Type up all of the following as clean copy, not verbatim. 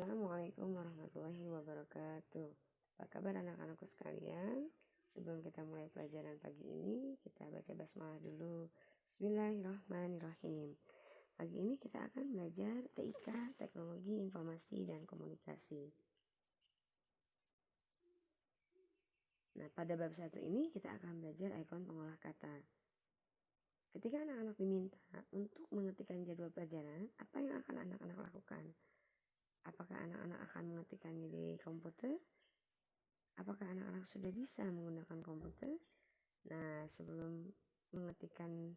Assalamualaikum warahmatullahi wabarakatuh. Apa kabar anak-anakku sekalian? Sebelum kita mulai pelajaran pagi ini, kita baca basmalah dulu. Bismillahirrahmanirrahim. Pagi ini kita akan belajar TIK, Teknologi Informasi dan Komunikasi. Nah, pada bab 1 ini kita akan belajar ikon pengolah kata. Ketika anak-anak diminta untuk mengetikkan jadwal pelajaran, apa yang akan anak-anak lakukan? Apakah anak-anak akan mengetikkannya di komputer? Apakah anak-anak sudah bisa menggunakan komputer? Nah, sebelum mengetikkan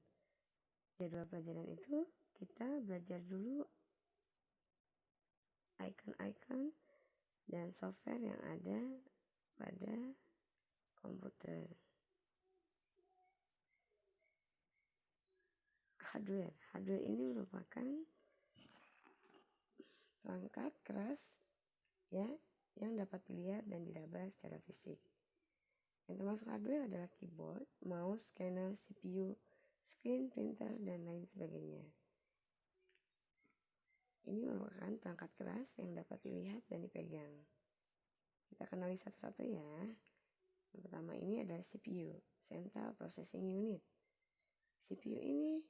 jadwal pelajaran itu, kita belajar dulu icon-icon dan software yang ada pada komputer. Hardware ini merupakan perangkat keras ya yang dapat dilihat dan diraba secara fisik. Yang termasuk hardware adalah keyboard, mouse, scanner, CPU, screen, printer, dan lain sebagainya. Ini merupakan perangkat keras yang dapat dilihat dan dipegang. Kita kenali satu-satu ya. Yang pertama ini adalah CPU, Central Processing Unit. CPU ini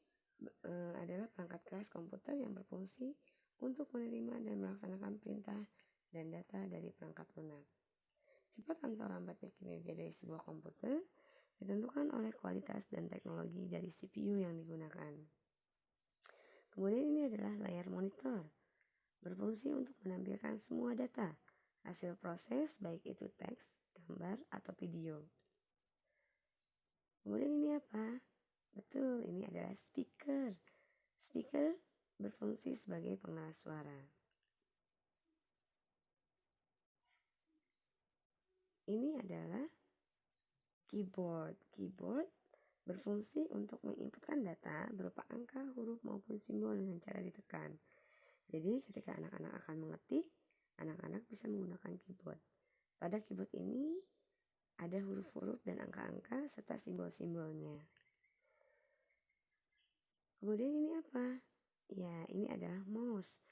adalah perangkat keras komputer yang berfungsi untuk menerima dan melaksanakan perintah dan data dari perangkat lunak. Cepat atau lambatnya kinerja dari sebuah komputer ditentukan oleh kualitas dan teknologi dari CPU yang digunakan. Kemudian ini adalah layar monitor, berfungsi untuk menampilkan semua data, hasil proses baik itu teks, gambar, atau video. Kemudian ini apa? Betul, ini adalah speaker. Speaker berfungsi sebagai pengeras suara. Ini adalah keyboard. Keyboard berfungsi untuk menginputkan data berupa angka, huruf, maupun simbol dengan cara ditekan. Jadi ketika anak-anak akan mengetik, anak-anak bisa menggunakan keyboard. Pada keyboard ini ada huruf-huruf dan angka-angka serta simbol-simbolnya. Kemudian ini apa? Ya, ini adalah mouse.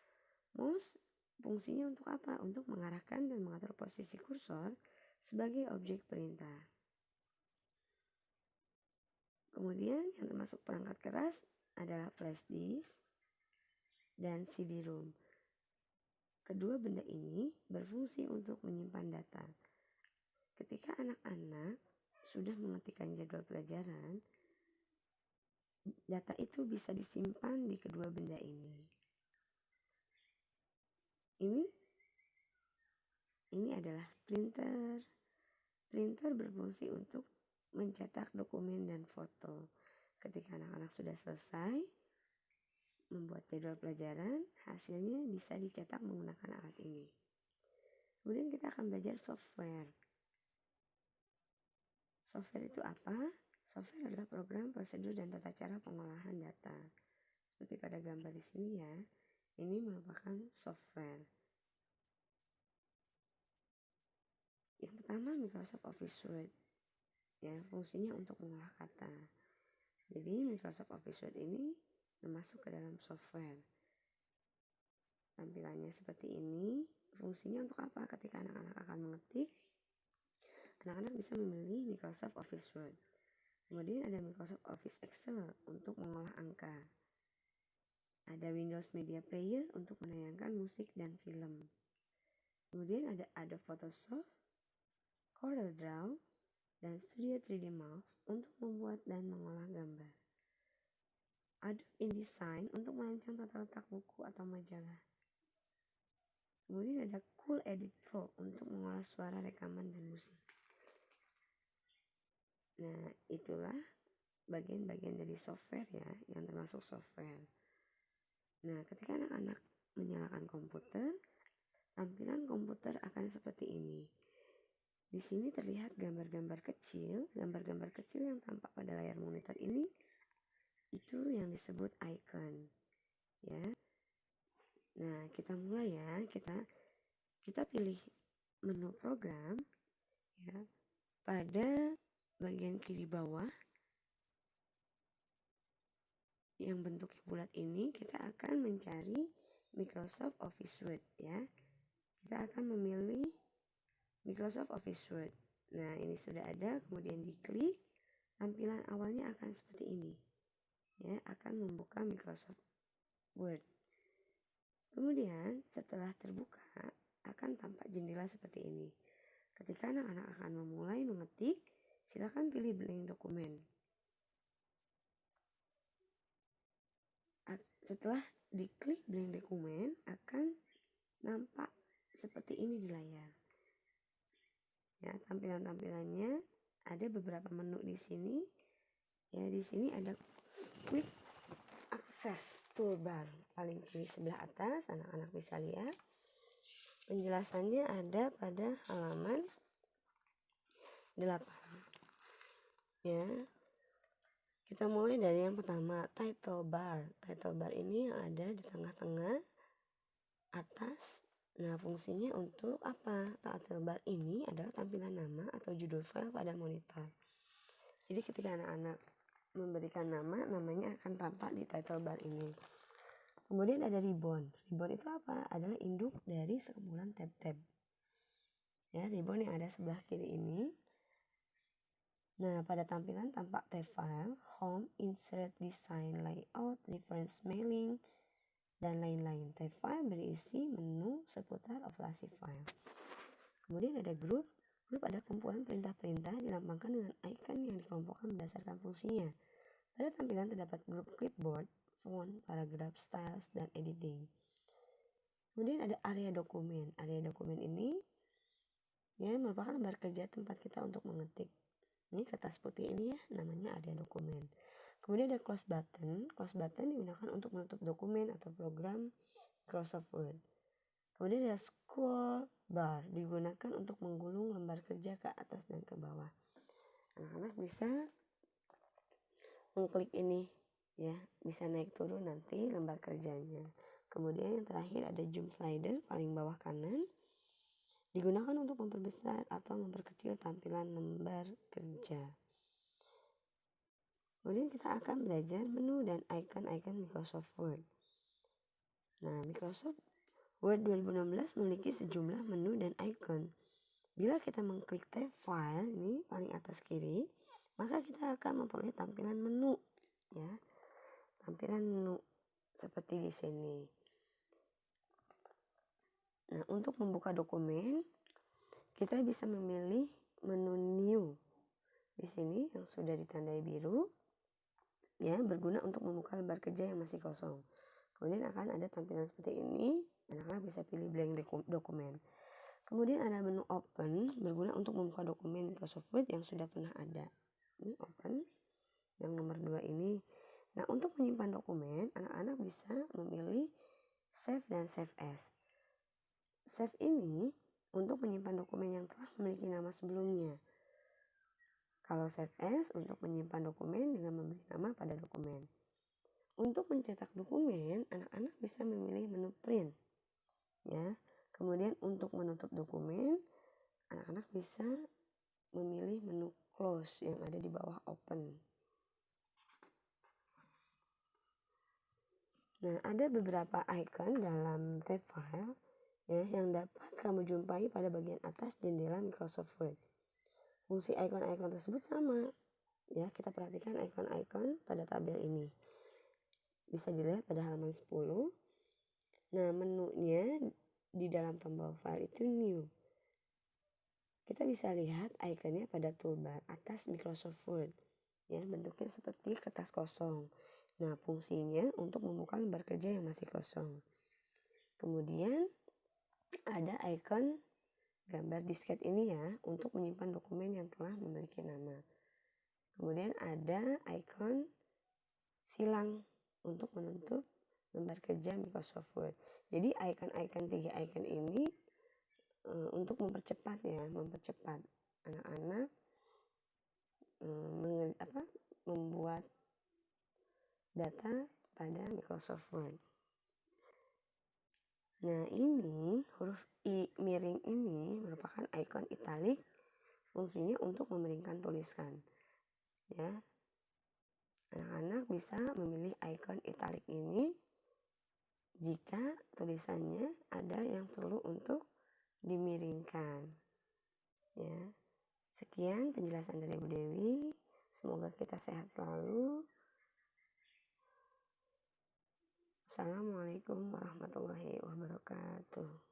Mouse fungsinya untuk apa? Untuk mengarahkan dan mengatur posisi kursor sebagai objek perintah. Kemudian yang termasuk perangkat keras adalah flash disk dan CD-ROM. Kedua benda ini berfungsi untuk menyimpan data. Ketika anak-anak sudah mengetikkan jadwal pelajaran, data itu bisa disimpan di kedua benda ini. Ini adalah printer. Printer berfungsi untuk mencetak dokumen dan foto. Ketika anak-anak sudah selesai membuat jadwal pelajaran, hasilnya bisa dicetak menggunakan alat ini. Kemudian kita akan belajar software. Software itu apa? Software adalah program, prosedur, dan tata cara pengolahan data. Seperti pada gambar di sini ya, ini merupakan software. Yang pertama Microsoft Office Suite. Ya, fungsinya untuk mengolah kata. Jadi Microsoft Office Suite ini masuk ke dalam software. Tampilannya seperti ini. Fungsinya untuk apa? Ketika anak-anak akan mengetik, anak-anak bisa memilih Microsoft Office Word. Kemudian ada Microsoft Office Excel untuk mengolah angka. Ada Windows Media Player untuk menayangkan musik dan film. Kemudian ada Adobe Photoshop, Corel Draw, dan Studio 3D Max untuk membuat dan mengolah gambar. Adobe InDesign untuk merancang tata letak buku atau majalah. Kemudian ada Cool Edit Pro untuk mengolah suara rekaman dan musik. Nah, itulah bagian-bagian dari software ya, yang termasuk software. Nah, ketika anak-anak menyalakan komputer, tampilan komputer akan seperti ini. Di sini terlihat gambar-gambar kecil yang tampak pada layar monitor ini, itu yang disebut icon. Ya. Nah, kita mulai ya, kita pilih menu program ya. Pada bagian kiri bawah yang bentuknya bulat ini, kita akan mencari Microsoft Office Word ya. kita akan memilih Microsoft Office Word. Nah, ini sudah ada, kemudian diklik, tampilan awalnya akan seperti ini. Ya, akan membuka Microsoft Word. Kemudian setelah terbuka akan tampak jendela seperti ini. Ketika anak-anak akan memulai mengetik, silakan pilih blank dokumen. Setelah diklik blank dokumen akan nampak seperti ini di layar. Ya, tampilan-tampilannya ada beberapa menu di sini. Ya, di sini ada quick access toolbar paling kiri sebelah atas, anak-anak bisa lihat. Penjelasannya ada pada halaman 8. Ya. Kita mulai dari yang pertama, title bar. Title bar ini yang ada di tengah-tengah atas. Nah, fungsinya untuk apa? Title bar ini adalah tampilan nama atau judul file pada monitor. Jadi ketika anak-anak memberikan nama, namanya akan tampak di title bar ini. Kemudian ada ribbon. Ribbon itu apa? Adalah induk dari sekumpulan tab-tab. Ya, ribbon yang ada sebelah kiri ini. Nah, pada tampilan tampak tab file, home, insert, design, layout, reference, mailing, dan lain-lain. Tab file berisi menu seputar operasi file. Kemudian ada group. Group ada kumpulan perintah-perintah dilambangkan dengan icon yang dikelompokkan berdasarkan fungsinya. Pada tampilan terdapat grup clipboard, font, paragraph, styles, dan editing. Kemudian ada area dokumen. Area dokumen ini ya merupakan lembar kerja tempat kita untuk mengetik. Ini kertas putih ini ya, namanya area dokumen. Kemudian ada close button. Close button digunakan untuk menutup dokumen atau program Microsoft Word. Kemudian ada scroll bar, digunakan untuk menggulung lembar kerja ke atas dan ke bawah. Anak-anak bisa mengklik ini ya, bisa naik turun nanti lembar kerjanya. Kemudian yang terakhir ada zoom slider paling bawah kanan, digunakan untuk memperbesar atau memperkecil tampilan lembar kerja. Kemudian kita akan belajar menu dan icon-icon Microsoft Word. Nah, Microsoft Word 2016 memiliki sejumlah menu dan icon. Bila kita mengklik tab file ini paling atas kiri, maka kita akan memperoleh tampilan menu ya. Tampilan menu seperti di sini. Nah, untuk membuka dokumen, kita bisa memilih menu new. Di sini yang sudah ditandai biru, ya, berguna untuk membuka lembar kerja yang masih kosong. Kemudian akan ada tampilan seperti ini, anak-anak bisa pilih blank dokumen. Kemudian ada menu open, berguna untuk membuka dokumen Microsoft Word yang sudah pernah ada. Ini open, yang nomor 2 ini. Nah, untuk menyimpan dokumen, anak-anak bisa memilih save dan save as. Save ini untuk menyimpan dokumen yang telah memiliki nama sebelumnya. Kalau save as untuk menyimpan dokumen dengan memberi nama pada dokumen. Untuk mencetak dokumen, anak-anak bisa memilih menu print. Ya. Kemudian untuk menutup dokumen, anak-anak bisa memilih menu close yang ada di bawah open. Nah, ada beberapa icon dalam tab file ya, yang dapat kamu jumpai pada bagian atas jendela Microsoft Word. Fungsi icon-icon tersebut sama. Ya, kita perhatikan icon-icon pada tabel ini. Bisa dilihat pada halaman 10. Nah, menunya di dalam tombol file itu new. Kita bisa lihat ikonnya pada toolbar atas Microsoft Word. Ya, bentuknya seperti kertas kosong. Nah, fungsinya untuk membuka lembar kerja yang masih kosong. Kemudian ada icon gambar disket ini ya, untuk menyimpan dokumen yang telah memiliki nama. Kemudian ada icon silang untuk menutup lembar kerja Microsoft Word. Jadi icon-icon 3 icon ini untuk mempercepat anak-anak membuat data pada Microsoft Word. Nah, ini huruf I miring ini merupakan icon italik, fungsinya untuk memiringkan tulisan. Ya. Anak-anak bisa memilih icon italik ini jika tulisannya ada yang perlu untuk Sekian penjelasan dari Bu Dewi. Semoga kita sehat selalu. Assalamualaikum warahmatullahi wabarakatuh.